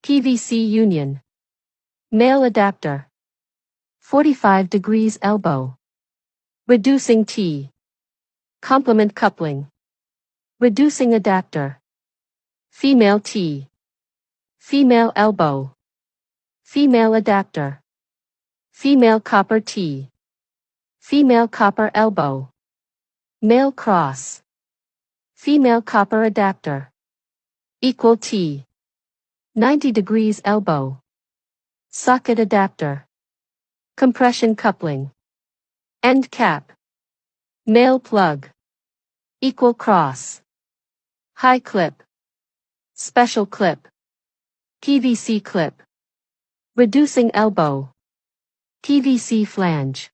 PVC union. Male adapter. 45 degrees elbow. Reducing T. Complement coupling. Reducing adapter. Female T. Female elbow. Female adapter. Female copper T. Female copper elbow. Male cross. Female copper adapter. Equal T. 90 degrees elbow. Socket adapter. Compression coupling. End cap. Male plug. Equal cross. High clip. Special clip. PVC clip. Reducing elbow. PVC flange.